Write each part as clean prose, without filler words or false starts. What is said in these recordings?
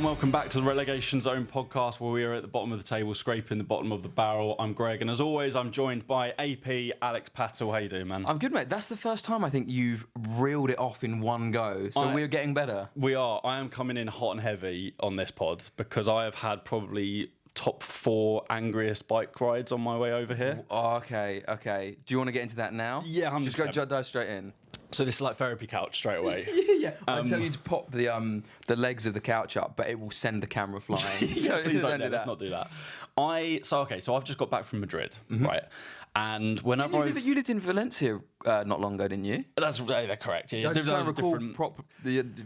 welcome back to the Relegation Zone podcast, where we are at the bottom of the table, scraping the bottom of the barrel. I'm Greg, and as always, I'm joined by AP Alex Pattel. How you doing, man? I'm good, mate. That's the first time I think you've reeled it off in one go, so we're getting better. We are. I am coming in hot and heavy on this pod because I have had probably top 4 angriest bike rides on my way over here. Oh, okay. Do you want to get into that now? Yeah, 100%. Just go dive straight in. So this is like therapy couch straight away. Yeah. I'm telling you to pop the legs of the couch up, but it will send the camera flying. So Please don't do let's not do that. So I've just got back from Madrid, right? And whenever you lived in Valencia not long ago, didn't you? That's correct. Yeah, I recall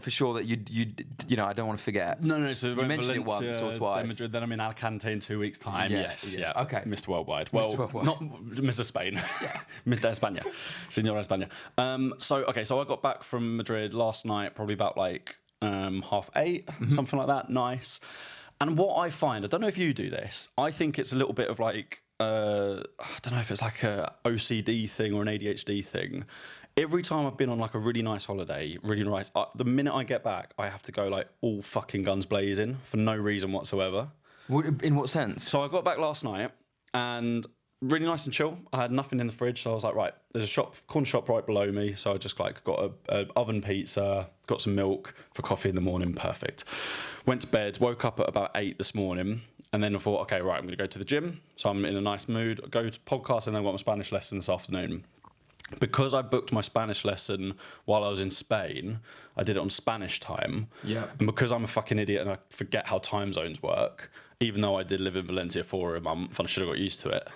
for sure that you know, I don't want to forget. No. So you mentioned Valencia, it once or twice. Then Madrid, then I'm in Alicante in 2 weeks' time. Yes. Okay. Mr. Worldwide. Well, not Mr. Spain. Yeah. Mr. España. Señor España. So I got back from Madrid last night, probably about like 8:30, something like that. Nice. And what I find, I don't know if you do this, I think it's a little bit of like, I don't know if it's like a OCD thing or an ADHD thing. Every time I've been on like a really nice holiday, really nice, the minute I get back, I have to go like all fucking guns blazing for no reason whatsoever. In what sense? So I got back last night and really nice and chill. I had nothing in the fridge, so I was like, right, there's a corner shop right below me. So I just like got a oven pizza, got some milk for coffee in the morning, perfect. Went to bed, woke up at about 8 this morning, and then I thought, okay, right, I'm going to go to the gym. So I'm in a nice mood, go to podcast, and then I've got my Spanish lesson this afternoon. Because I booked my Spanish lesson while I was in Spain, I did it on Spanish time. Yeah. And because I'm a fucking idiot and I forget how time zones work, even though I did live in Valencia for a month and I should have got used to it,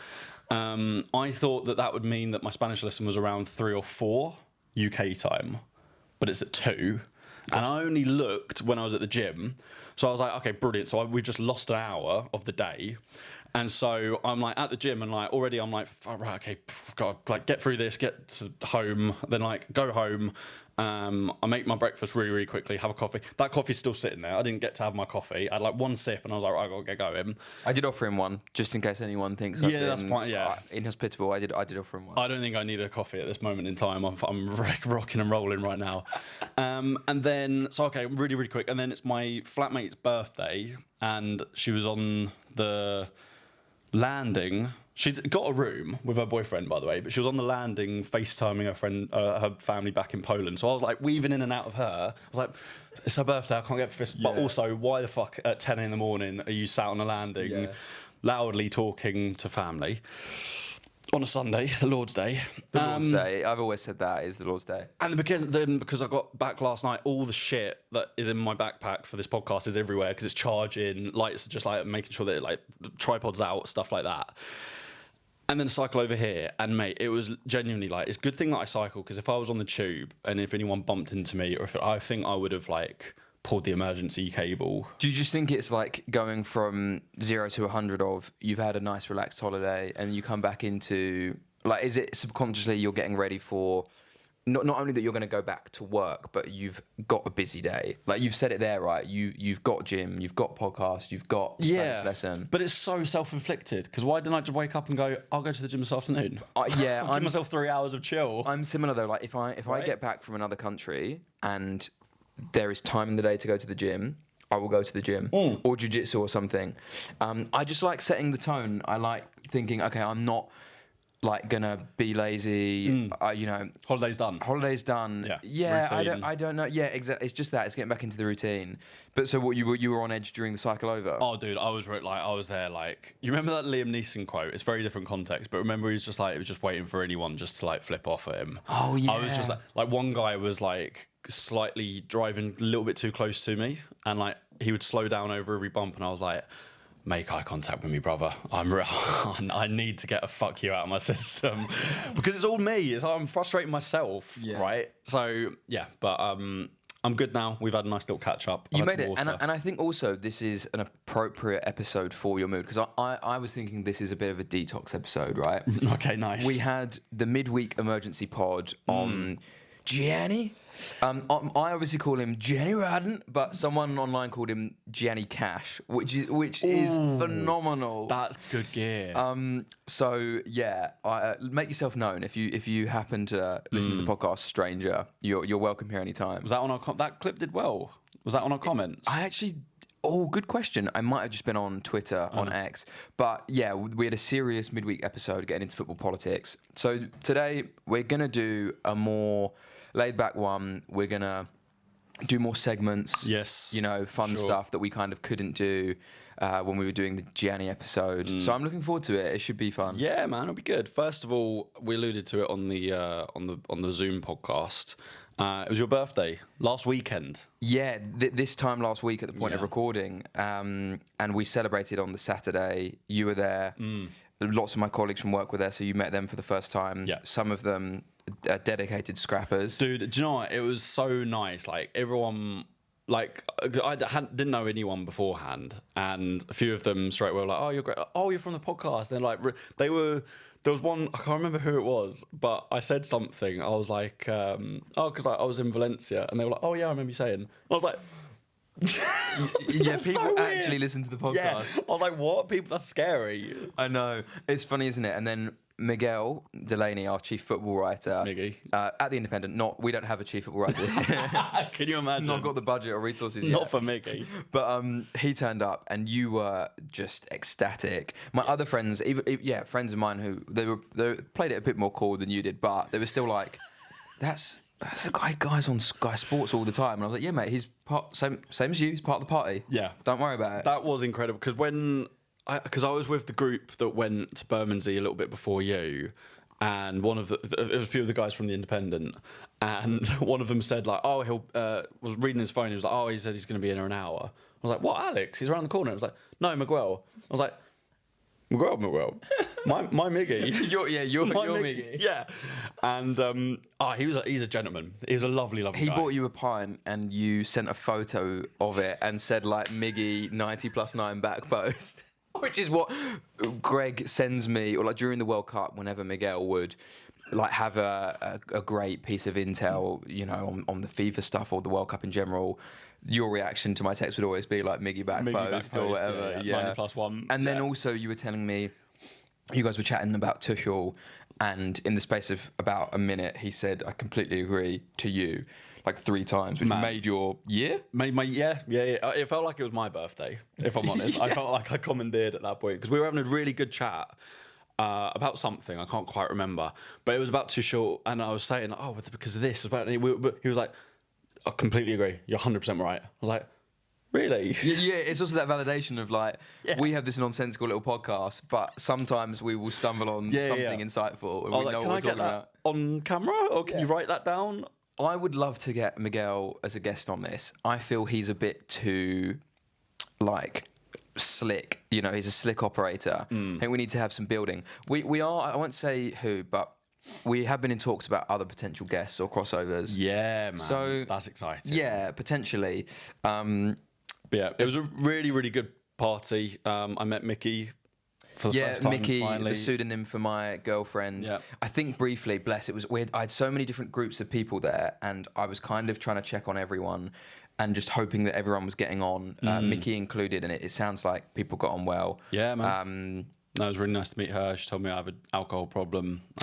I thought that would mean that my Spanish lesson was around 3 or 4 UK time, but it's at 2. And I only looked when I was at the gym. So I was like, okay, brilliant. So we just lost an hour of the day. And so I'm like at the gym and like already I'm like, oh, right, okay, God, like get through this, get to home, then like go home. I make my breakfast really, really quickly, have a coffee. That coffee's still sitting there. I didn't get to have my coffee. I had like one sip and I was like, right, I gotta get going. I did offer him one, just in case anyone thinks I've been, that's fine. Yeah, inhospitable. I did offer him one. I don't think I need a coffee at this moment in time. I'm rocking and rolling right now. And then, so okay, really, really quick. And then it's my flatmate's birthday, and she was on the landing. She's got a room with her boyfriend, by the way, but she was on the landing FaceTiming her friend, her family back in Poland. So I was like weaving in and out of her. I was like, it's her birthday, I can't get this. Yeah. But also, why the fuck at 10 in the morning are you sat on a landing loudly talking to family on a Sunday, the Lord's Day? The Lord's Day. I've always said that is the Lord's Day. And because I got back last night, all the shit that is in my backpack for this podcast is everywhere because it's charging, lights, just like making sure that like the tripod's out, stuff like that. And then cycle over here, and mate, it was genuinely like, it's a good thing that I cycle, because if I was on the tube and if anyone bumped into me, or I think I would have like pulled the emergency cable. Do you just think it's like going from 0 to 100 of you've had a nice relaxed holiday and you come back into, like, is it subconsciously you're getting ready for not only that you're going to go back to work, but you've got a busy day. Like you've said it there, right? You've got gym, you've got podcast, you've got Spanish lesson. But it's so self-inflicted, because why didn't I just wake up and go, I'll go to the gym this afternoon? I'll give myself 3 hours of chill. I'm similar though. Like if I get back from another country and there is time in the day to go to the gym, I will go to the gym or jiu-jitsu or something. I just like setting the tone. I like thinking, okay, I'm not like gonna be lazy. You know, Holiday's done. Yeah. Routine. I don't know. Yeah, exactly. It's just that it's getting back into the routine. But so what you were on edge during the cycle over? Oh, dude, I was there. Like, you remember that Liam Neeson quote? It's very different context, but remember he was just like, he was just waiting for anyone just to like flip off at him. Oh yeah. I was just like one guy was like slightly driving a little bit too close to me, and like he would slow down over every bump, and I was like, make eye contact with me, brother. I need to get a fuck you out of my system, because it's all me. I'm frustrating myself, right? So yeah, but I'm good now. We've had a nice little catch up. You made it, and I think also this is an appropriate episode for your mood, because I was thinking this is a bit of a detox episode, right? Okay, nice. We had the midweek emergency pod on Gianni. I obviously call him Gianni Radden, but someone online called him Gianni Cash, which is phenomenal. That's good gear. So yeah, make yourself known if you happen to listen to the podcast, stranger. You're welcome here anytime. Was that on our that clip did well? Was that on our comments? Oh, good question. I might have just been on Twitter, on X. But yeah, we had a serious midweek episode getting into football politics. So today we're going to do a more laid back one. We're going to do more segments. Yes. You know, fun stuff that we kind of couldn't do when we were doing the Gianni episode. So I'm looking forward to it. It should be fun. Yeah, man, it'll be good. First of all, we alluded to it on the Zoom podcast. It was your birthday last weekend. Yeah, this time last week at the point of recording, and we celebrated on the Saturday. You were there. Lots of my colleagues from work were there, so you met them for the first time. Yeah. Some of them dedicated scrappers. Dude, do you know what? It was so nice. Like, everyone, like, I didn't know anyone beforehand, and a few of them straight away were like, "Oh, you're great. Oh, you're from the podcast." And like, they were. There was one, I can't remember who it was, but I said something. I was like, because I was in Valencia, and they were like, "Oh yeah, I remember you saying." I was like, Yeah, That's people so actually weird. listen to the podcast. yeah. I was like, "What? People? That's scary." I know. It's funny, isn't it? And then Miguel Delaney, our chief football writer, Miggy. at the Independent. We don't have a chief football writer. Can you imagine? Not got the budget or resources yet. Not for Miggy. But he turned up, and you were just ecstatic. My other friends, friends of mine who they played it a bit more cool than you did, but they were still like, "That's the guy's on Sky Sports all the time." And I was like, "Yeah, mate, he's same as you. He's part of the party. Yeah. Don't worry about it." That was incredible because because I was with the group that went to Bermondsey a little bit before you, and there was a few of the guys from the Independent, and one of them said like, "Oh, he'll was reading his phone. He was like, oh, he said he's going to be in an hour." I was like, "What, Alex? He's around the corner." I was like, "No, Miguel." I was like, Miguel, my Miggy. You're Miggy. Yeah, and he's a gentleman. He was a lovely guy. He bought you a pint, and you sent a photo of it and said like Miggy 90+9 back post. Which is what Greg sends me, or like during the World Cup, whenever Miguel would like have a great piece of intel, you know, on the FIFA stuff or the World Cup in general. Your reaction to my text would always be like Miggy back post or whatever. Yeah. 90+1. And then also you were telling me, you guys were chatting about Tuchel, and in the space of about a minute, he said, "I completely agree," to you. Like 3 times, which made your year? Yeah. It felt like it was my birthday, if I'm honest. I felt like I commandeered at that point because we were having a really good chat about something I can't quite remember, but it was about Tuchel, and I was saying, "Oh, because of this." But he was like, "I completely agree. You're 100% right." I was like, "Really?" Yeah, it's also that validation of like, we have this nonsensical little podcast, but sometimes we will stumble on something insightful, and we know what we're talking about. On camera, or can you write that down? I would love to get Miguel as a guest on this. I feel he's a bit too, like, slick. You know, he's a slick operator. I think we need to have some building. We are, I won't say who, but we have been in talks about other potential guests or crossovers. Yeah, man. So that's exciting. Yeah, potentially. But yeah, it was a really, really good party. I met Mickey for the first time. Mickey, finally. the pseudonym for my girlfriend. Yeah. I think briefly, bless, it was weird. I had so many different groups of people there, and I was kind of trying to check on everyone and just hoping that everyone was getting on, Mickey included, and it sounds like people got on well. Yeah, man. No, it was really nice to meet her. She told me I have an alcohol problem. It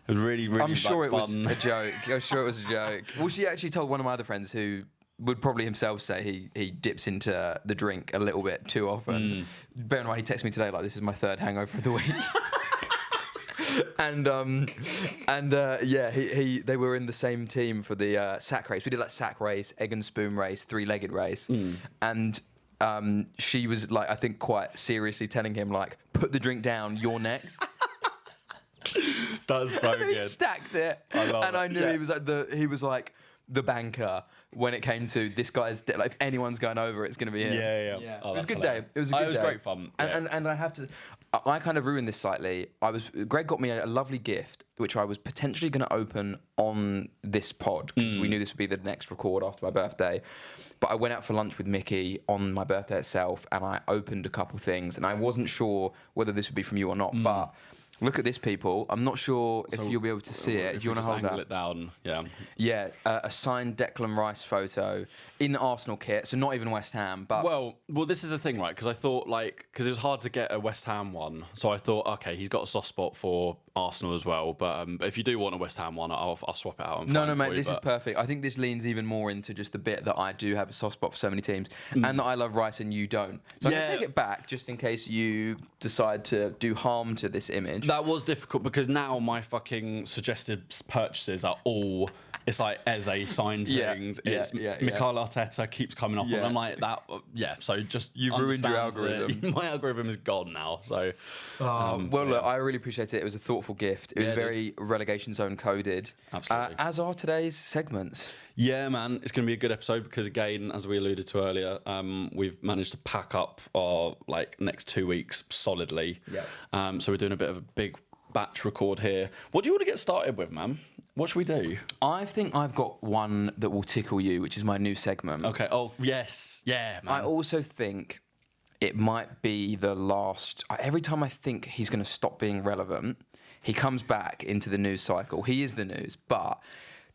was really, really I'm sure it was fun. a joke. I'm sure it was a joke. Well, she actually told one of my other friends who would probably himself say he dips into the drink a little bit too often. Bear in mind, he texted me today like, "This is my 3rd hangover of the week." They were in the same team for the sack race. We did like sack race, egg and spoon race, 3-legged race, and she was like, I think quite seriously telling him like, "Put the drink down, you're next." That's so And he good. stacked it, I knew he was like the banker when it came to this guy's like, if anyone's going over, it's going to be him. Yeah. It was a good day. It was a good day. It was great fun. And I have to, I kind of ruined this slightly. Greg got me a lovely gift, which I was potentially going to open on this pod because we knew this would be the next record after my birthday. But I went out for lunch with Mickey on my birthday itself, and I opened a couple things, and I wasn't sure whether this would be from you or not, but Look at this, people. I'm not sure if you'll be able to see it. If Do you we want to just hold angle that? it down? Yeah. Yeah, a signed Declan Rice photo in Arsenal kit, so not even West Ham. But Well, this is the thing, right? Because I thought, because it was hard to get a West Ham one, so I thought, okay, he's got a soft spot for Arsenal as well. But if you do want a West Ham one, I'll swap it out. And no, find it mate, for you, this is but- perfect. I think this leans even more into just the bit that I do have a soft spot for so many teams, and that I love Rice and you don't. So I'm Yeah. gonna take it back just in case you decide to do harm to this image. That was difficult because now my fucking suggested purchases are all. It's like Eze signed Yeah, things. yeah, It's yeah, Mikel Arteta keeps coming up, Yeah. and I'm like that. Yeah, so just You've ruined your understand that algorithm. My algorithm is gone now. So Well, look, I really appreciate it. It was a thoughtful gift. It was Yeah, very relegation zone coded. Absolutely. As are today's segments. yeah, man, it's going to be a good episode because again, as we alluded to earlier, we've managed to pack up our next 2 weeks solidly. Yeah. So we're doing a bit of a big batch record here. What do you want to get started with, man? What should we do? I think I've got one that will tickle you, which is my new segment. Okay. Oh, yes. Yeah, man. I also think it might be the last. Every time I think he's going to stop being relevant, he comes back into the news cycle. He is the news, but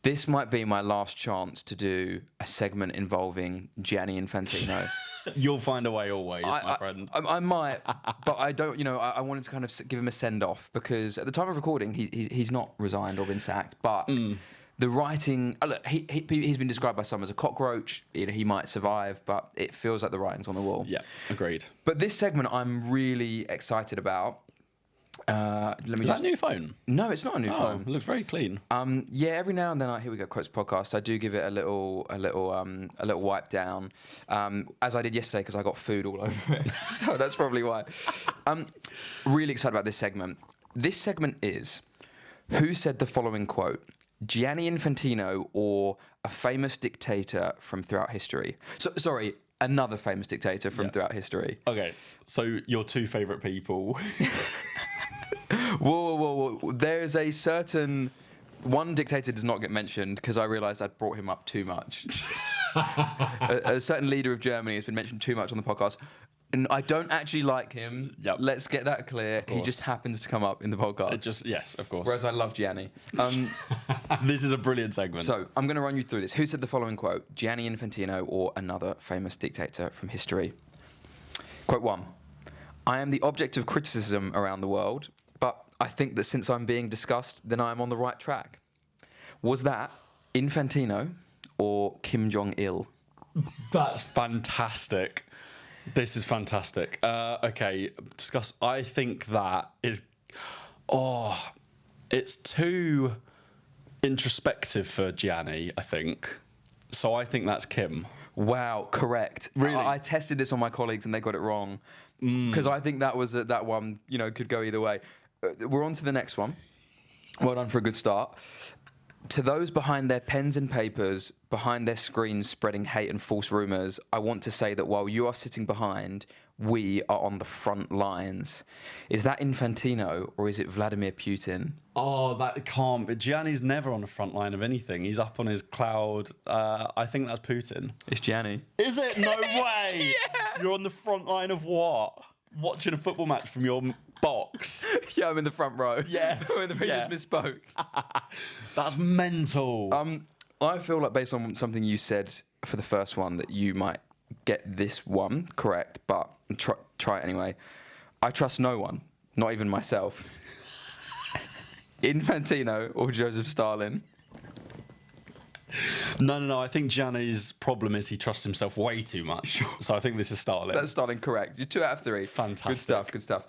this might be my last chance to do a segment involving Gianni Infantino. You'll find a way always, my friend. I might, but I don't. I wanted to kind of give him a send off because at the time of recording, he's not resigned or been sacked. But the writing, look, he's been described by some as a cockroach. He might survive, but it feels like the writing's on the wall. Yeah, agreed. But this segment, I'm really excited about. Let me Is just. that a new phone? No, it's not a new Oh, phone. it looks very clean. Yeah, every now and then, here we go, Quotes Podcast. I do give it a little wipe down, as I did yesterday because I got food all over it. So that's probably why. Really excited about this segment. This segment is, who said the following quote? Gianni Infantino or a famous dictator from throughout history? Sorry, another famous dictator from throughout history. Okay, so your two favourite people. Whoa. There's a certain... One dictator does not get mentioned because I realised I'd brought him up too much. a certain leader of Germany has been mentioned too much on the podcast. And I don't actually like him. Yep. Let's get that clear. He just happens to come up in the podcast. Yes, of course. Whereas I love Gianni. This is a brilliant segment. So I'm going to run you through this. Who said the following quote? Gianni Infantino or another famous dictator from history? Quote 1. I am the object of criticism around the world, but I think that since I'm being discussed, then I am on the right track. Was that Infantino or Kim Jong-il? That's fantastic. This is fantastic. Okay, discuss. I think that is. Oh, it's too introspective for Gianni, I think. So I think that's Kim. Wow, correct. Really? I tested this on my colleagues and they got it wrong. Because I think that was that one, could go either way. We're on to the next one. Well done for a good start. To those behind their pens and papers, behind their screens spreading hate and false rumours, I want to say that while you are sitting behind, we are on the front lines. Is that Infantino or is it Vladimir Putin? Oh, that can't be. Gianni's never on the front line of anything. He's up on his cloud. I think that's Putin. It's Gianni. Is it? No way. Yeah. You're on the front line of what? Watching a football match from your box. Yeah, I'm in the front row. Yeah. When the Yeah. just misspoke. That's mental. I feel like based on something you said for the first one that you might get this one correct, but try it anyway. I trust no one, not even myself. Infantino or Joseph Stalin? No. I think Gianni's problem is he trusts himself way too much. So I think this is Stalin. That's Stalin, correct. You're 2 out of 3. Fantastic. Good stuff.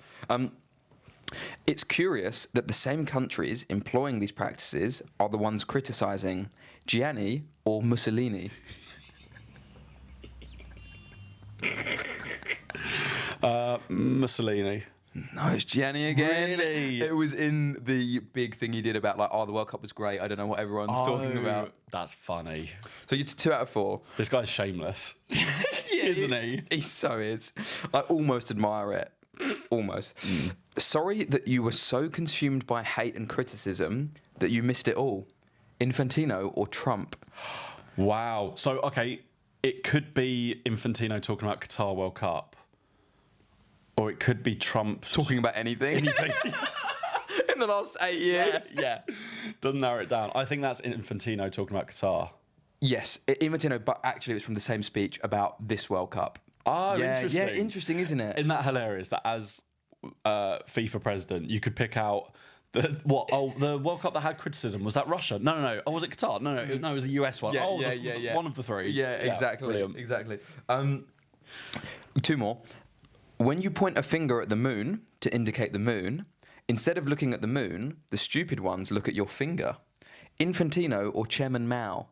It's curious that the same countries employing these practices are the ones criticising Gianni or Mussolini. Mussolini. No, it's Gianni again. Really? It was in the big thing he did about the World Cup was great. I don't know what everyone's talking about. That's funny. So you're 2 out of 4. This guy's shameless. Isn't he? He so is. I almost admire it. Almost. Sorry that you were so consumed by hate and criticism that you missed it all. Infantino or Trump? Wow. So, okay, it could be Infantino talking about Qatar World Cup. Or it could be Trump Talking about anything. in the last 8 years. Yeah. Doesn't narrow it down. I think that's Infantino talking about Qatar. Yes, Infantino, but actually it was from the same speech about this World Cup. Oh, Yeah, interesting. yeah, interesting, isn't it? Isn't that hilarious that as FIFA president, you could pick out the World Cup that had criticism? Was that Russia? No. Oh, was it Qatar? No, it was the US one. Yeah. One of the three. Yeah, exactly. Brilliant. Exactly. Two more. When you point a finger at the moon to indicate the moon, instead of looking at the moon, the stupid ones look at your finger. Infantino or Chairman Mao?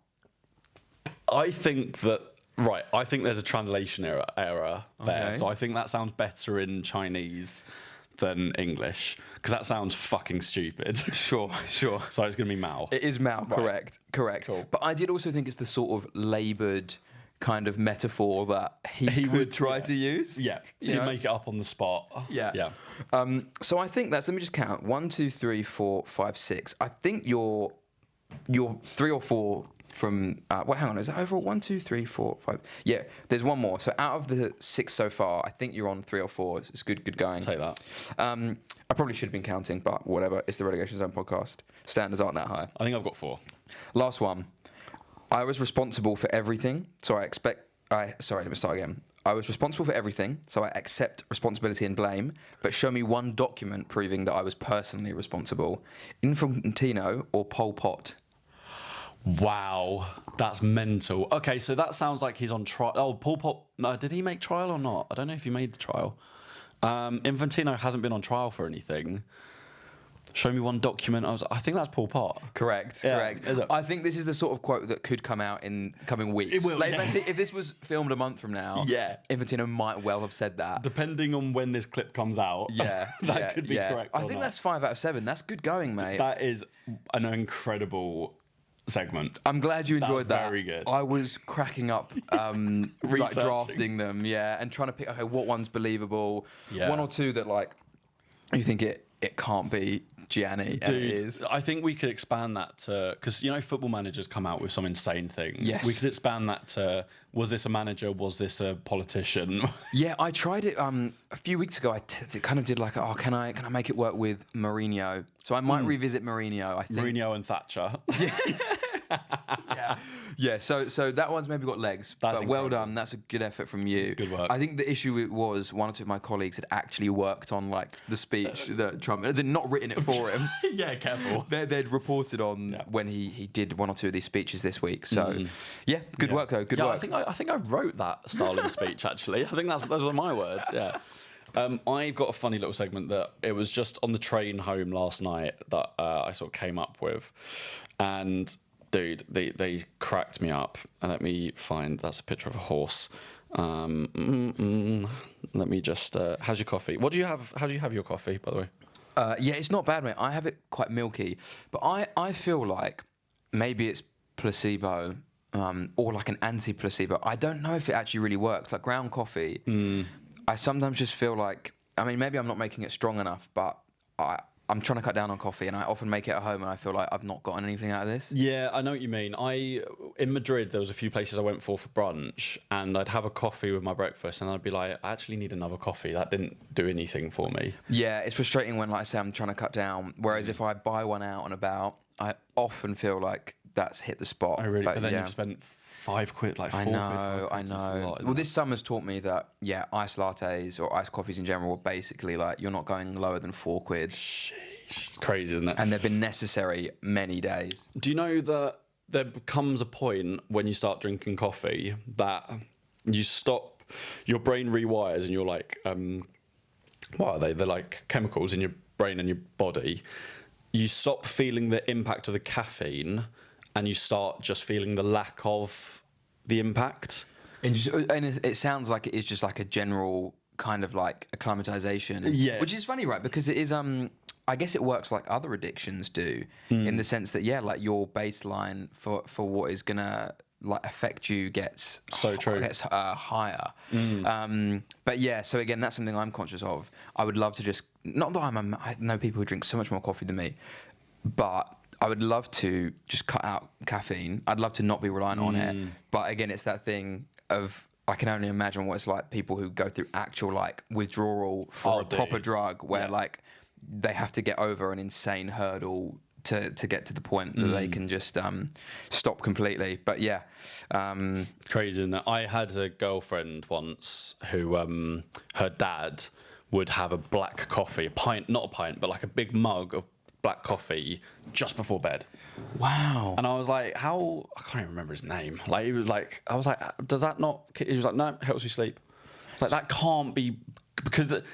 I think there's a translation error there. Okay. So I think that sounds better in Chinese than English because that sounds fucking stupid. Sure. So it's going to be Mao. It is Mao, correct. Cool. But I did also think it's the sort of laboured kind of metaphor that he would try to use. Yeah, You he'd know? make it up on the spot. Yeah. So I think let me just count. 1, 2, 3, 4, 5, 6. I think you're 3 or 4 from, hang on, is that overall 1, 2, 3, 4, 5? Yeah, there's one more. So out of the 6 so far, I think you're on 3 or 4. It's good going. Take that. I probably should have been counting, but whatever. It's the Relegation Zone podcast. Standards aren't that high. I think I've got 4. Last one. I was responsible for everything, so let me start again. I was responsible for everything, so I accept responsibility and blame, but show me one document proving that I was personally responsible. Infantino or Pol Pot? Wow, that's mental. Okay, so that sounds like he's on trial. Oh, Paul Pot. No, did he make trial or not? I don't know if he made the trial. Infantino hasn't been on trial for anything. Show me one document. I think that's Paul Pot. Correct. Is it? I think this is the sort of quote that could come out in coming weeks. It will, yeah. If this was filmed a month from now, Yeah. Infantino might well have said that. Depending on when this clip comes out, that could be correct. I think that's 5 out of 7. That's good going, mate. That is an incredible segment. I'm glad you enjoyed that. Very good. I was cracking up, like Researching. drafting them, and trying to pick, okay, what one's believable? Yeah. One or two that, like, you think it can't be Gianni, and it is. I think we could expand that to, because football managers come out with some insane things. Yes. We could expand that to, was this a manager? Was this a politician? Yeah, I tried it a few weeks ago. I kind of did like, can I make it work with Mourinho? So I might revisit Mourinho. I think Mourinho and Thatcher. Yeah, so that one's maybe got legs. That's but well incredible. done. That's a good effort from you. Good work. I think the issue was one or two of my colleagues had actually worked on like the speech that Trump, as in not written it for him. Yeah, careful. They'd reported on when he did one or two of these speeches this week. So yeah, good work though. Good work. I think I wrote that style of speech actually. I think those are my words. Yeah. I've got a funny little segment that it was just on the train home last night that I sort of came up with, and dude, they cracked me up. And let me find, that's a picture of a horse. Let me just. How's your coffee? What do you have? How do you have your coffee, by the way? Yeah, it's not bad, mate. I have it quite milky, but I feel like maybe it's placebo. Or like an anti-placebo. I don't know if it actually really works. Like ground coffee, I sometimes just feel like, maybe I'm not making it strong enough, but I'm trying to cut down on coffee, and I often make it at home, and I feel like I've not gotten anything out of this. Yeah, I know what you mean. In Madrid, there was a few places I went for brunch, and I'd have a coffee with my breakfast, and I'd be like, I actually need another coffee. That didn't do anything for me. Yeah, it's frustrating when, like I say, I'm trying to cut down. Whereas if I buy one out and about, I often feel like that's hit the spot. But then you've spent £5, like 4 quid. I know. Well, this summer's taught me that, iced lattes or iced coffees in general are basically like, you're not going lower than £4. Sheesh. It's crazy, isn't it? And they've been necessary many days. Do you know that there becomes a point when you start drinking coffee that you stop, your brain rewires, and you're like, what are they? They're like chemicals in your brain and your body. You stop feeling the impact of the caffeine, and you start just feeling the lack of the impact. And it sounds like it is just like a general kind of like acclimatization. Yeah. Which is funny, right? Because it is, I guess it works like other addictions do, in the sense that, like your baseline for what is going to like affect you gets So true. gets higher. But yeah, so again, that's something I'm conscious of. I would love to just, not that I know people who drink so much more coffee than me, but I would love to just cut out caffeine. I'd love to not be reliant on it. But again, it's that thing of, I can only imagine what it's like, people who go through actual like withdrawal for a proper drug where like they have to get over an insane hurdle to get to the point that they can just stop completely. But yeah, Crazy, isn't it? I had a girlfriend once who her dad would have a black coffee, not a pint, but like a big mug of black coffee just before bed. wow. And I was like, how? I can't even remember his name. Like, he was like, I was like, does that not? He was like, no, it helps you sleep. It's like, that can't be, because that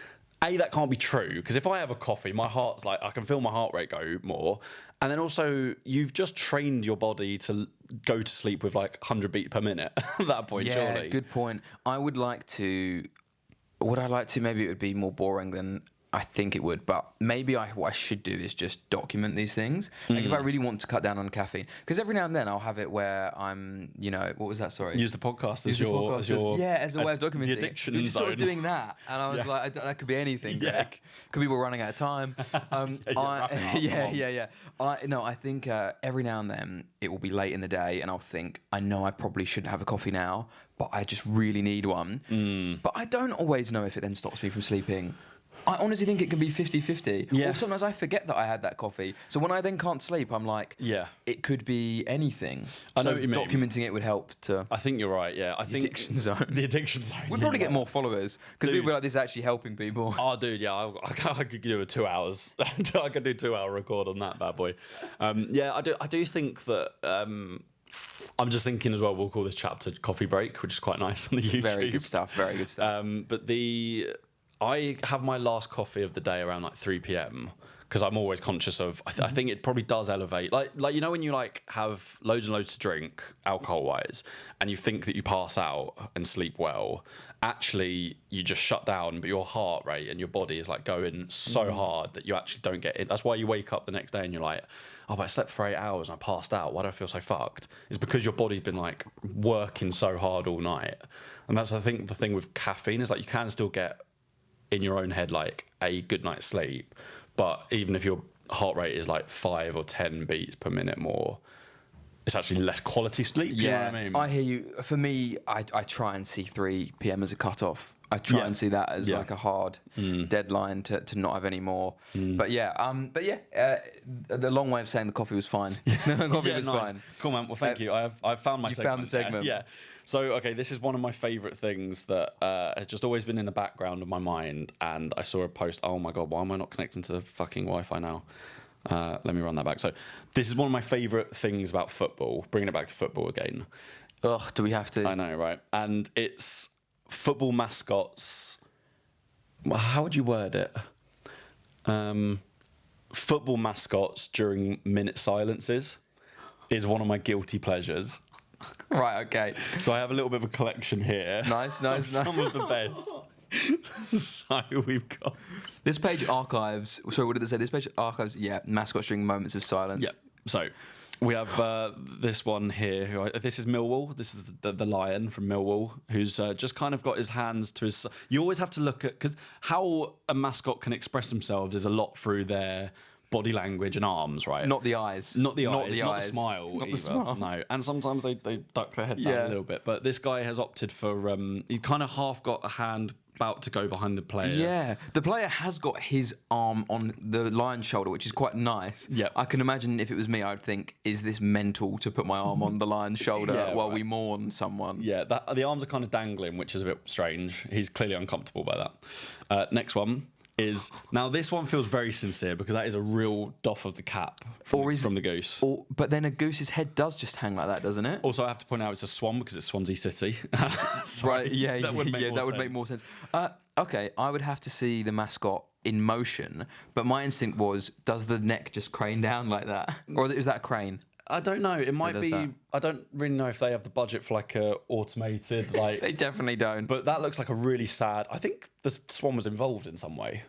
can't be true. Because if I have a coffee, my heart's like, I can feel my heart rate go more. And then also, you've just trained your body to go to sleep with like 100 beats per minute at that point, Yeah, surely. good point. Would I like to? Maybe it would be more boring than I think it would, but maybe what I should do is just document these things. Like if I really want to cut down on caffeine, because every now and then I'll have it where I'm, what was that? Sorry. Use the podcast Use as the your, podcast as your as a way of documenting. the addiction You're just sort of zone. doing that, and I was like, that could be anything. Yeah. Like, could be we're running out of time. I think every now and then it will be late in the day, and I'll think, I know I probably shouldn't have a coffee now, but I just really need one. But I don't always know if it then stops me from sleeping. I honestly think it can be 50-50. Yeah. Or sometimes I forget that I had that coffee. So when I then can't sleep, I'm like, Yeah. it could be anything. I know So what you mean. documenting it would help to... I think you're right, yeah. I think addiction zone. The addiction zone. We'd probably get more followers because Dude. people are like, this is actually helping people. Oh, dude, yeah, I could do a 2 hours. I could do 2 hour record on that bad boy. Yeah, I do think that. I'm just thinking as well. We'll call this chapter "Coffee Break," which is quite nice on the YouTube. Very good stuff. Very good stuff. But I have my last coffee of the day around like 3 p.m. because I'm always conscious of. I think it probably does elevate. Like when you like have loads and loads to drink, alcohol wise, and you think that you pass out and sleep well. Actually, you just shut down, but your heart rate and your body is like going so hard that you actually don't get it. That's why you wake up the next day and you're like, oh, but I slept for 8 hours and I passed out. Why do I feel so fucked? It's because your body's been like working so hard all night. And that's, I think, the thing with caffeine is like you can still get in your own head like a good night's sleep, but even if your heart rate is like 5 or 10 beats per minute more, it's actually less quality sleep. You know what I mean? hear you. For me, I try and see 3 p.m. as a cutoff. I try and see that as like a hard deadline to not have any more. But the long way of saying the coffee was fine. The coffee was nice. fine. Cool, man. Well, thank you. I've found my segment. Found the segment. Yeah. So, okay, this is one of my favourite things that has just always been in the background of my mind. And I saw a post. Oh my God, why am I not connecting to the fucking Wi-Fi now? Let me run that back. So, this is one of my favourite things about football. Bringing it back to football again. Ugh, do we have to? I know, right? And it's football mascots. How would you word it? Football mascots during minute silences is one of my guilty pleasures. Right, okay. So I have a little bit of a collection here. Nice. Some of the best. So we've got This page archives. Sorry, what did it say? This page archives. Yeah, mascots during moments of silence. Yeah. So we have this one here. This is Millwall. This is the lion from Millwall, who's just kind of got his hands to his. You always have to look at, because how a mascot can express themselves is a lot through their body language and arms, right? Not the eyes. Not the Not eyes. the Not eyes. the smile. Not the either. smile. No. And sometimes they duck their head down Yeah. a little bit. But this guy has opted for. He kind of half got a hand about to go behind the player. Yeah, the player has got his arm on the lion's shoulder, which is quite nice. Yeah. I can imagine if it was me, I'd think, is this mental to put my arm on the lion's shoulder Yeah, while right. we mourn someone? Yeah, the arms are kind of dangling, which is a bit strange. He's clearly uncomfortable by that. Next one is, now this one feels very sincere because that is a real doff of the cap from the goose. But then a goose's head does just hang like that, doesn't it? Also, I have to point out it's a swan because it's Swansea City. Sorry, Right, yeah, that would make make more sense. Okay, I would have to see the mascot in motion, but my instinct was, does the neck just crane down like that? Or is that a crane? I don't know. It might does be. that? I don't really know if they have the budget for like a automated like. They definitely don't. But that looks like a really sad. I think the swan was involved in some way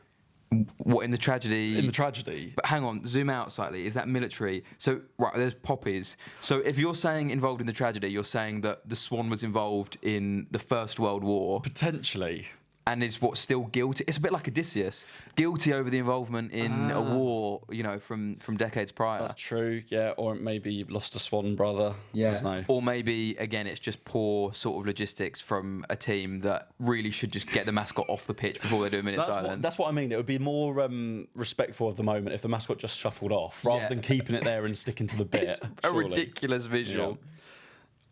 What, in the tragedy? in the tragedy. But hang on, zoom out slightly. Is that military? So, right, there's poppies. So if you're saying involved in the tragedy, you're saying that the swan was involved in the First World War. Potentially. and is what still guilty. It's a bit like Odysseus, guilty over the involvement in a war, from decades prior. That's true, yeah. Or maybe you've lost a swan brother. Yeah. There's no. Or maybe, again, it's just poor sort of logistics from a team that really should just get the mascot off the pitch before they do a minute silence. That's what I mean. It would be more respectful of the moment if the mascot just shuffled off rather than keeping it there and sticking to the bit. It's a ridiculous visual.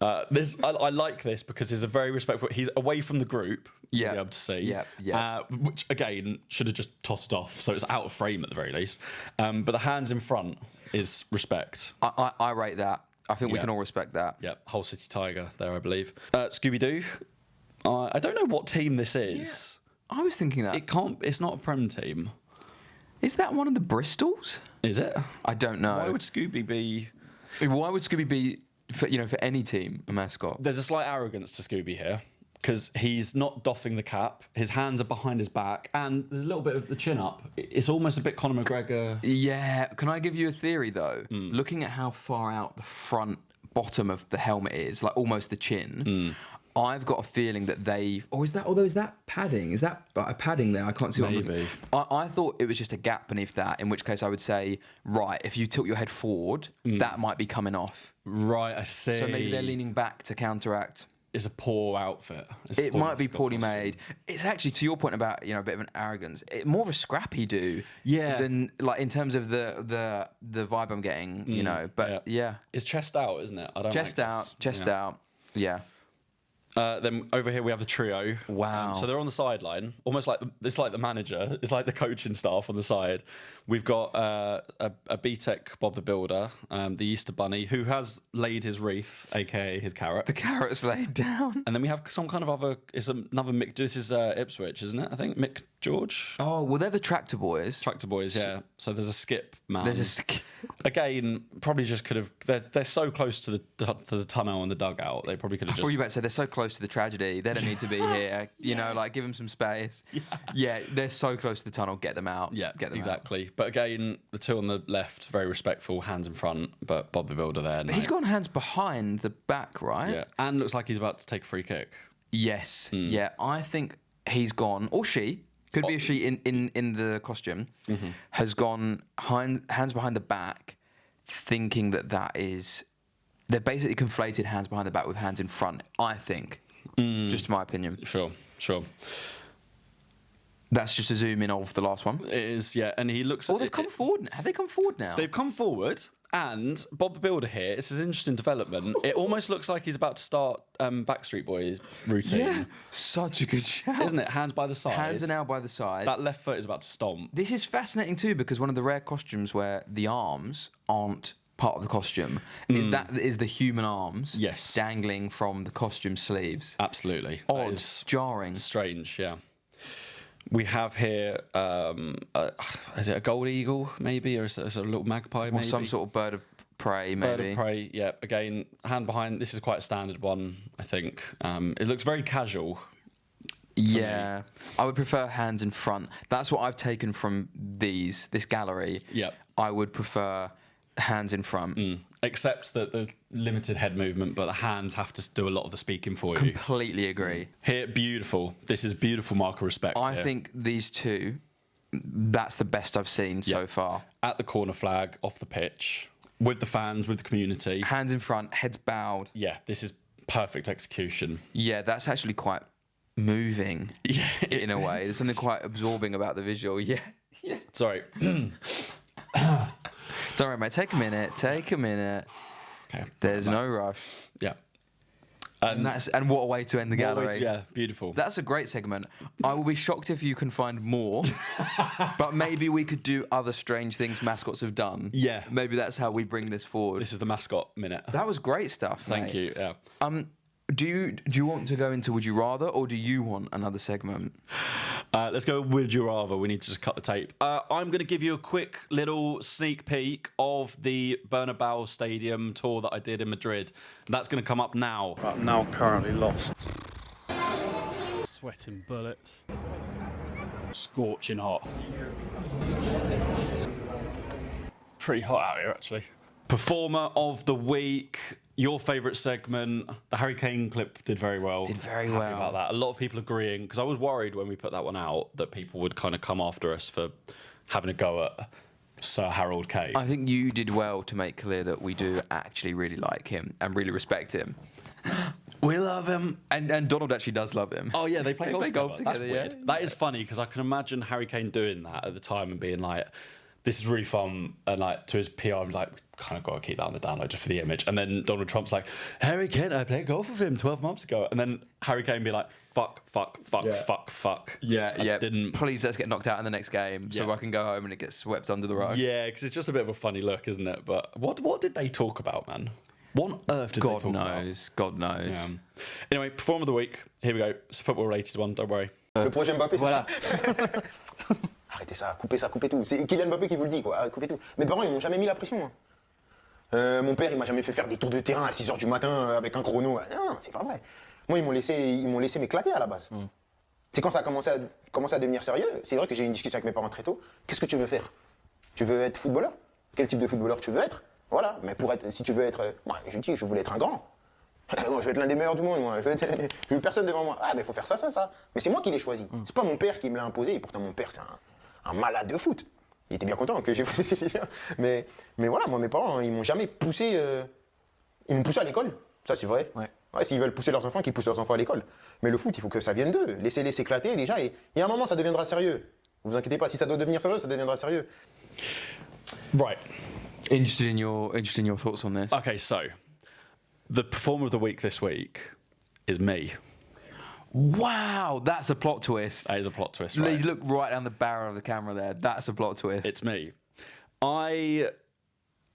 Yeah. I like this because he's a very respectful. He's away from the group. Yeah, you'll be able to see. Yeah. Which again should have just tossed off, so it's out of frame at the very least. But the hands in front is respect. I rate that. I think we can all respect that. Yeah, Hull City Tiger there, I believe. Scooby Doo. I don't know what team this is. Yeah. I was thinking that It can't. It's not a Prem team. Is that one of the Bristols? Is it? I don't know. Why would Scooby be? Why would Scooby be for any team a mascot? There's a slight arrogance to Scooby here because he's not doffing the cap. His hands are behind his back, and there's a little bit of the chin up. It's almost a bit Conor McGregor. Yeah. Can I give you a theory though? Looking at how far out the front bottom of the helmet is, like almost the chin. I've got a feeling that is that padding? Is that a padding there? I can't see what Maybe. I thought it was just a gap beneath that, in which case I would say, right, if you tilt your head forward, that might be coming off. Right, I see. So maybe they're leaning back to counteract. It's a poor outfit. It might be poorly made. It's actually, to your point about a bit of an arrogance. More of a scrappy do. Yeah. Than like in terms of the vibe I'm getting. But yeah. It's chest out, isn't it? I don't. Chest out. Yeah. Then over here we have the trio. Wow. So they're on the sideline, almost like it's like the manager. It's like the coaching staff on the side. We've got a B-Tech Bob the Builder, the Easter Bunny, who has laid his wreath, aka his carrot. The carrot's laid down. And then we have some kind of other. It's another Mick. This is Ipswich, isn't it? I think Mick George. Oh well, they're the Tractor Boys. Tractor Boys, yeah. So there's a skip man. There's a skip. Again, probably just could have. They're so close to the tunnel and the dugout. They probably could have I thought you were about to say they're so close to the tragedy. They don't need to be here. Like give them some space. Yeah, they're so close to the tunnel. Get them out. Yeah, get them exactly. But again, the two on the left, very respectful, hands in front. But Bob the Builder there. No. He's got hands behind the back, right? Yeah, and looks like he's about to take a free kick. Yes. Yeah, I think he's gone, or she. Could be a she in the costume, has gone hands behind the back, thinking that is... They're basically conflated hands behind the back with hands in front, I think. Just my opinion. Sure. That's just a zoom in of the last one. It is, yeah. And he looks... Oh, they've come forward. Have they come forward now? They've come forward, and Bob the Builder here, it's an interesting development. It almost looks like he's about to start Backstreet Boys routine. Yeah, such a good shout. Isn't it? Hands by the side. Hands are now by the side. That left foot is about to stomp. This is fascinating too, because one of the rare costumes where the arms aren't part of the costume, that is the human arms dangling from the costume sleeves. Absolutely. Odd, jarring. Strange, yeah. We have here, is it a gold eagle, maybe? Or is it a little magpie, maybe? Or some sort of bird of prey, maybe. Bird of prey, yeah. Again, hand behind. This is quite a standard one, I think. It looks very casual. Yeah. I would prefer hands in front. That's what I've taken from this gallery. Yeah. I would prefer hands in front. Except that there's limited head movement, but the hands have to do a lot of the speaking for you. Completely agree. Here, beautiful. This is beautiful mark of respect. I think these two, that's the best I've seen so far. At the corner flag, off the pitch, with the fans, with the community. Hands in front, heads bowed. Yeah, this is perfect execution. Yeah, that's actually quite moving. Yeah. In a way. There's something quite absorbing about the visual. Yeah. Sorry. Don't worry, mate. Take a minute. Okay. There's no rush. Yeah. And what a way to end the gallery. Yeah, beautiful. That's a great segment. I will be shocked if you can find more, but maybe we could do other strange things mascots have done. Yeah. Maybe that's how we bring this forward. This is the mascot minute. That was great stuff. Thank you. Yeah. Do you want to go into Would You Rather, or do you want another segment? Let's go Would You Rather. We need to just cut the tape. I'm going to give you a quick little sneak peek of the Bernabeu Stadium tour that I did in Madrid. That's going to come up now. I'm now currently lost. Sweating bullets. Scorching hot. Pretty hot out here, actually. Performer of the week, Your favourite segment, the Harry Kane clip, did very well. Did very Happy well. about that. A lot of people agreeing, because I was worried when we put that one out that people would kind of come after us for having a go at Sir Harold Kane. I think you did well to make clear that we do actually really like him and really respect him. We love him. And Donald actually does love him. Oh yeah, they play golf together. together. That's yeah. weird. That is funny because I can imagine Harry Kane doing that at the time and being like, "This is really fun," and like to his PR, I'm like, "We kind of got to keep that on the download just for the image." And then Donald Trump's like, "Harry Kane, I played golf with him 12 months ago," and then Harry Kane be like, "Fuck, fuck, fuck, Yeah. fuck." Yeah. Didn't. Please let's get knocked out in the next game so Yeah. I can go home and it gets swept under the rug. Yeah, because it's just a bit of a funny look, isn't it? But what did they talk about, man? What on earth did they God talk about? knows. God knows. Yeah. Anyway, perform of the week. Here we go. It's a football related one. Don't worry. Le projet Mbappé, c'est Voilà. ça. Arrêtez ça, coupez tout. C'est Kylian Mbappé qui vous le dit, quoi. Coupez tout. Mes parents, ils m'ont jamais mis la pression. Hein. Mon père, il m'a jamais fait faire des tours de terrain à 6h du matin avec un chrono. Non, c'est pas vrai. Moi, ils m'ont laissé m'éclater à la base. C'est quand ça a commencé à devenir sérieux. C'est vrai que j'ai eu une discussion avec mes parents très tôt. Qu'est-ce que tu veux faire? Tu veux être footballeur? Quel type de footballeur tu veux être? Voilà. Mais si tu veux être, moi, je dis, je voulais être un grand. Moi, je veux être l'un des meilleurs du monde, moi. Je veux personne devant moi. Ah, mais il faut faire ça. Mais c'est moi qui l'ai choisi. C'est pas mon père qui me l'a imposé. Et pourtant, mon père, c'est un malade de foot. Il était bien content que j'ai fait cette décision. Mais voilà, moi, mes parents, ils m'ont jamais poussé. Ils m'ont poussé à l'école. Ça, c'est vrai. Ouais, s'ils veulent pousser leurs enfants, qu'ils poussent leurs enfants à l'école. Mais le foot, il faut que ça vienne d'eux. Laissez-les s'éclater déjà. Et il y a un moment, ça deviendra sérieux. Vous inquiétez pas. Si ça doit devenir sérieux, ça deviendra sérieux. Right. Interested in your thoughts on this. Okay, so the performer of the week this week is me. Wow, that's a plot twist. That is a plot twist, right? Please look right down the barrel of the camera there. That's a plot twist. It's me. I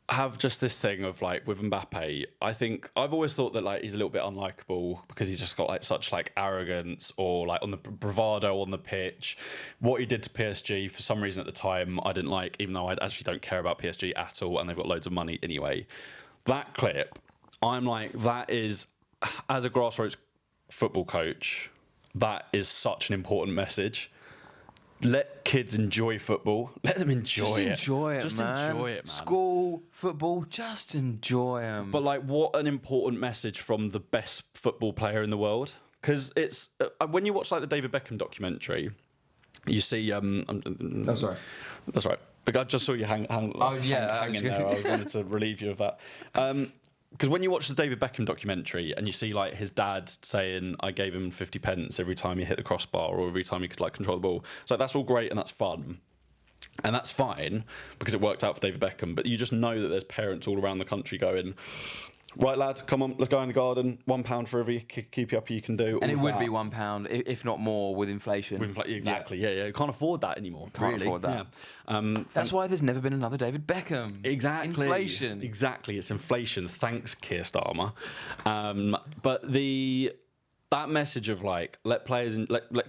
have just this thing of like with Mbappe. I think I've always thought that like he's a little bit unlikable because he's just got like such like arrogance or like on the bravado on the pitch. What he did to PSG for some reason at the time I didn't like, even though I actually don't care about PSG at all, and they've got loads of money anyway. That clip, I'm like, that is, as a grassroots football coach, that is such an important message. Let kids enjoy football. Let them enjoy it. Just enjoy it, man. School, football, just enjoy them. But like, what an important message from the best football player in the world. Because it's when you watch like the David Beckham documentary, you see. That's right. That's right. But I just saw you hanging there. I wanted to relieve you of that. Because when you watch the David Beckham documentary and you see like his dad saying, "I gave him 50 pence every time he hit the crossbar or every time he could like control the ball," it's like that's all great and that's fun. And that's fine because it worked out for David Beckham. But you just know that there's parents all around the country going, "Right, lad, come on, let's go in the garden. £1 for every keep you up you can do." And it would be £1, if not more, with inflation. Exactly, yeah. You can't afford that anymore. Can't afford that. Yeah. That's why there's never been another David Beckham. Exactly. Inflation. Exactly, it's inflation. Thanks, Keir Starmer. But that message of like let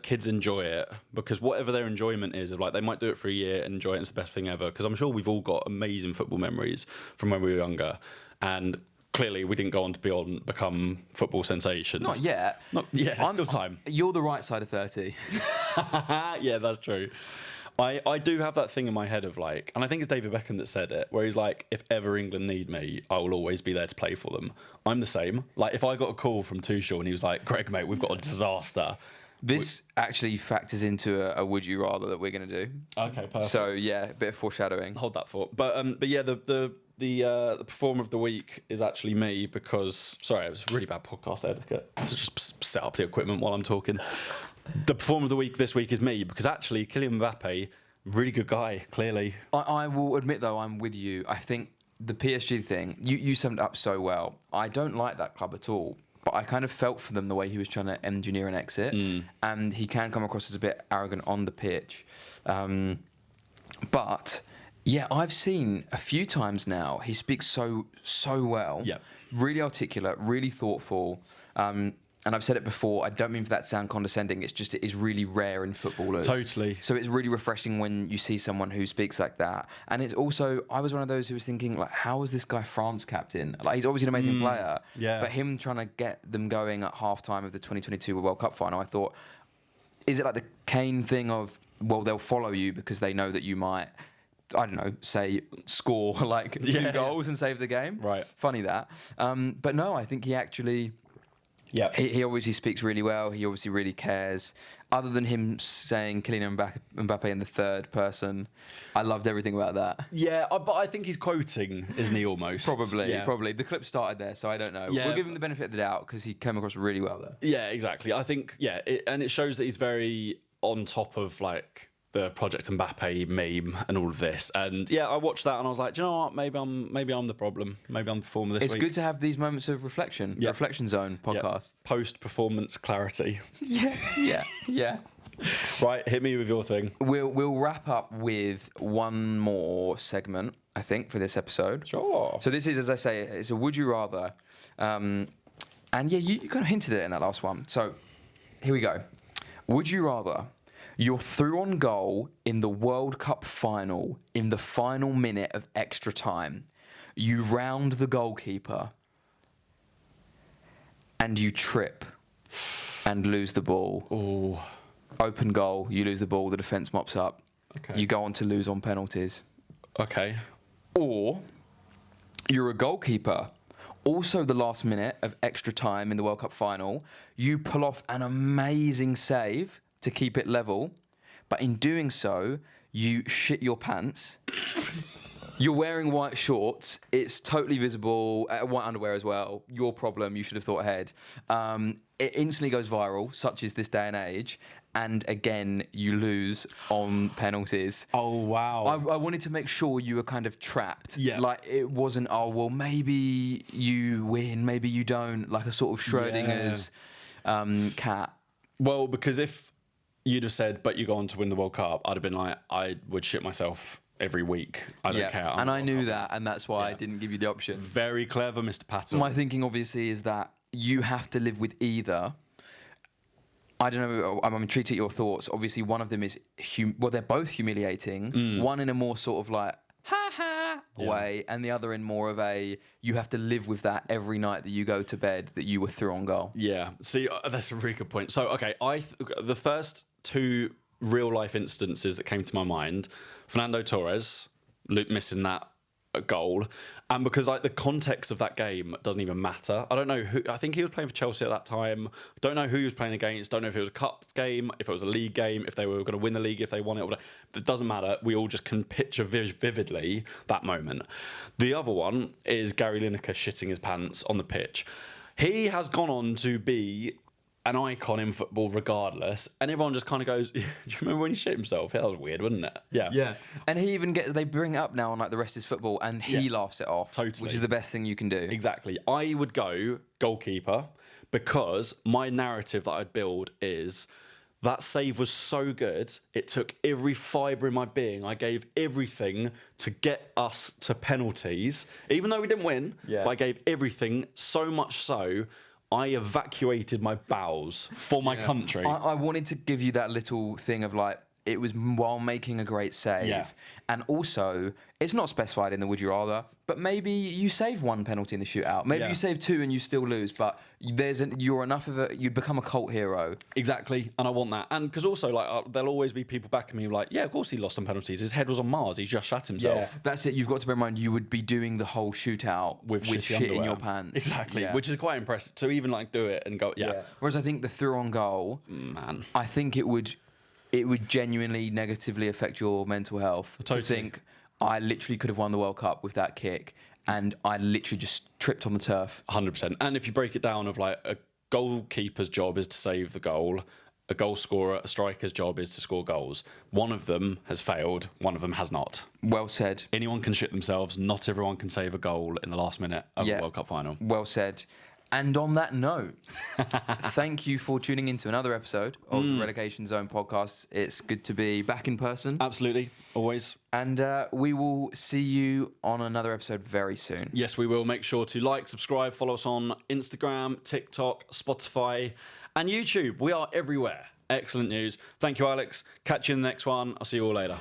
kids enjoy it, because whatever their enjoyment is, of like they might do it for a year and enjoy it, and it's the best thing ever. Because I'm sure we've all got amazing football memories from when we were younger, and clearly we didn't go on to become football sensations. Not yet. There's still time. You're the right side of 30. Yeah, that's true. I do have that thing in my head of like, and I think it's David Beckham that said it, where he's like, if ever England need me, I will always be there to play for them. I'm the same. Like, if I got a call from Tuchel and he was like, "Greg, mate, we've got a disaster." This actually factors into a would you rather that we're going to do. Okay, perfect. So yeah, a bit of foreshadowing. Hold that thought. But yeah, the performer of the week is actually me because, sorry, it was really bad podcast etiquette to just set up the equipment while I'm talking. The performer of the week this week is me because actually Kylian Mbappe, really good guy, clearly. I will admit though, I'm with you. I think the PSG thing, you summed it up so well. I don't like that club at all. But I kind of felt for them the way he was trying to engineer an exit. And he can come across as a bit arrogant on the pitch. But yeah, I've seen a few times now, he speaks so well. Yeah. Really articulate, really thoughtful. And I've said it before, I don't mean for that to sound condescending, it's just it is really rare in footballers. Totally. So it's really refreshing when you see someone who speaks like that. And it's also, I was one of those who was thinking, like, how is this guy France captain? Like, he's obviously an amazing player. Yeah. But him trying to get them going at halftime of the 2022 World Cup final, I thought, is it like the Kane thing of, well, they'll follow you because they know that you might I don't know, say score like 2 goals and save the game. Right. Funny that. But no, I think he actually. Yeah. He obviously speaks really well. He obviously really cares. Other than him saying Kylian Mbappe in the third person, I loved everything about that. Yeah, but I think he's quoting, isn't he, almost? Probably. The clip started there, so I don't know. Yeah. We'll give him the benefit of the doubt because he came across really well there. Yeah, exactly. I think, and it shows that he's very on top of, like, the Project Mbappe meme and all of this. And yeah, I watched that and I was like, do you know what? Maybe I'm the problem. Maybe I'm the performer this It's week. good to have these moments of reflection. Yeah. Reflection Zone podcast. Post-performance clarity. Yeah. Right, hit me with your thing. We'll wrap up with one more segment, I think, for this episode. Sure. So this is, as I say, it's a would you rather. And yeah, you kind of hinted it in that last one. So here we go. Would you rather you're through on goal in the World Cup final in the final minute of extra time, you round the goalkeeper and you trip and lose the ball. Oh. Open goal, you lose the ball, the defence mops up. Okay. You go on to lose on penalties. Okay. Or you're a goalkeeper, also the last minute of extra time in the World Cup final, you pull off an amazing save to keep it level, but in doing so, you shit your pants. You're wearing white shorts. It's totally visible. White underwear as well. Your problem. You should have thought ahead. It instantly goes viral, such is this day and age. And again, you lose on penalties. Oh, wow. I wanted to make sure you were kind of trapped. Yeah. Like, it wasn't, oh, well, maybe you win, maybe you don't. Like a sort of Schrodinger's cat. Well, because if you'd have said, but you go on to win the World Cup, I'd have been like, I would shit myself every week. I don't care. And I knew that, and that's why I didn't give you the option. Very clever, Mr. Patton. My thinking, obviously, is that you have to live with either. I don't know. I'm intrigued at your thoughts. Obviously, one of them is they're both humiliating. One in a more sort of like way, and the other in more of a you have to live with that every night that you go to bed that you were through on goal. Yeah. See, that's a really good point. So, okay, the first 2 real life instances that came to my mind: Fernando Torres missing that goal, and because like the context of that game doesn't even matter. I don't know who. I think he was playing for Chelsea at that time. Don't know who he was playing against. Don't know if it was a cup game, if it was a league game, if they were going to win the league, if they won it. Whatever. It doesn't matter. We all just can picture vividly that moment. The other one is Gary Lineker shitting his pants on the pitch. He has gone on to be an icon in football regardless, and everyone just kind of goes, do you remember when he shit himself? Yeah, that was weird, wasn't it? Yeah. And he even they bring it up now on like The Rest Is Football, and he laughs it off. Totally. Which is the best thing you can do. Exactly. I would go goalkeeper because my narrative that I'd build is that save was so good, it took every fibre in my being. I gave everything to get us to penalties, even though we didn't win, but I gave everything, so much so I evacuated my bowels for my country. I wanted to give you that little thing of like, it was while making a great save. Yeah. And also, it's not specified in the would you rather, but maybe you save 1 penalty in the shootout. Maybe you save 2 and you still lose, but you're enough of you become a cult hero. Exactly, and I want that. And because also, like, there'll always be people backing me like, yeah, of course he lost on penalties. His head was on Mars. He just shut himself. That's it. You've got to bear in mind, you would be doing the whole shootout with shit in underwear. your pants. Exactly, which is quite impressive. To even like do it and go, Whereas I think the through on goal, man, I think it would genuinely negatively affect your mental health. Totally. To think, I literally could have won the World Cup with that kick, and I literally just tripped on the turf. 100%. And if you break it down of like a goalkeeper's job is to save the goal, a goal scorer, a striker's job is to score goals. One of them has failed, one of them has not. Well said. Anyone can shit themselves. Not everyone can save a goal in the last minute of a World Cup final. Well said. And on that note, thank you for tuning into another episode of the Relegation Zone podcast. It's good to be back in person. Absolutely, always. And we will see you on another episode very soon. Yes, we will. Make sure to like, subscribe, follow us on Instagram, TikTok, Spotify, and YouTube. We are everywhere. Excellent news. Thank you, Alex. Catch you in the next one. I'll see you all later.